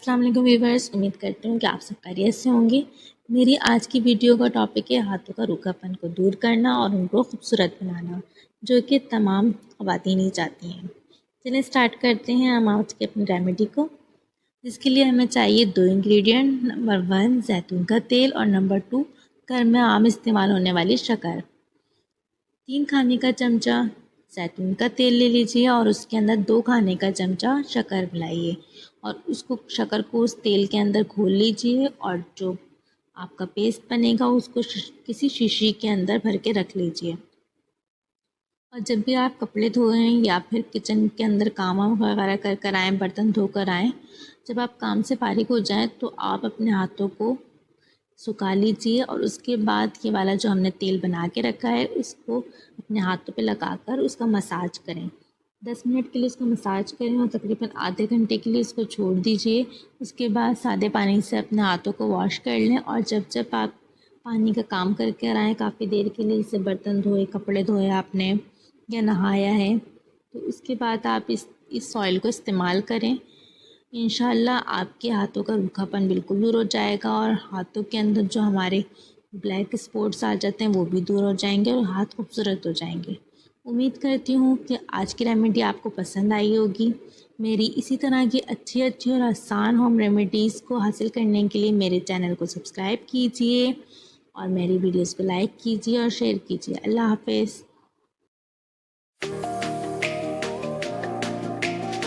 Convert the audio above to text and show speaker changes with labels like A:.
A: अस्सलाम वालेकुम व्यूवर्स, उम्मीद करती हूँ कि आप सब खैरियत से होंगे। मेरी आज की वीडियो का टॉपिक है हाथों का रूखापन को दूर करना और उनको खूबसूरत बनाना, जो कि तमाम ख़वातीन ही चाहती हैं। चलिए स्टार्ट करते हैं हम आज के अपनी रेमेडी को। जिसके लिए हमें चाहिए 2 इंग्रेडिएंट। नंबर 1 जैतून का तेल और नंबर 2 घर में आम इस्तेमाल होने वाली शक्कर। 3 खाने का चमचा जैतून का तेल ले लीजिए और उसके अंदर 2 खाने का चमचा शक्कर मिलाइए और उसको शक्कर को उस तेल के अंदर घोल लीजिए और जो आपका पेस्ट बनेगा उसको किसी शीशी के अंदर भर के रख लीजिए। और जब भी आप कपड़े धोएं या फिर किचन के अंदर काम वगैरह कर कर आएँ, बर्तन धो कर आएँ, जब आप काम से फारिग हो जाएं तो आप अपने हाथों को सुखा लीजिए और उसके बाद ये वाला जो हमने तेल बना के रखा है उसको अपने हाथों पे लगाकर उसका मसाज करें। 10 मिनट के लिए उसका मसाज करें और तकरीबन आधे घंटे के लिए इसको छोड़ दीजिए। उसके बाद सादे पानी से अपने हाथों को वॉश कर लें और जब जब आप पानी का काम करके आएँ काफ़ी देर के लिए, जैसे बर्तन धोए, कपड़े धोए आपने या नहाया है, तो उसके बाद आप इस ऑयल को इस्तेमाल करें। इंशाल्लाह आपके हाथों का रूखापन बिल्कुल दूर हो जाएगा और हाथों के अंदर जो हमारे ब्लैक स्पॉट्स आ जाते हैं वो भी दूर हो जाएंगे और हाथ खूबसूरत हो जाएंगे। उम्मीद करती हूँ कि आज की रेमेडी आपको पसंद आई होगी। मेरी इसी तरह की अच्छी अच्छी और आसान होम रेमेडीज़ को हासिल करने के लिए मेरे चैनल को सब्सक्राइब कीजिए और मेरी वीडियोज़ को लाइक कीजिए और शेयर कीजिए। अल्लाह हाफ़िज़।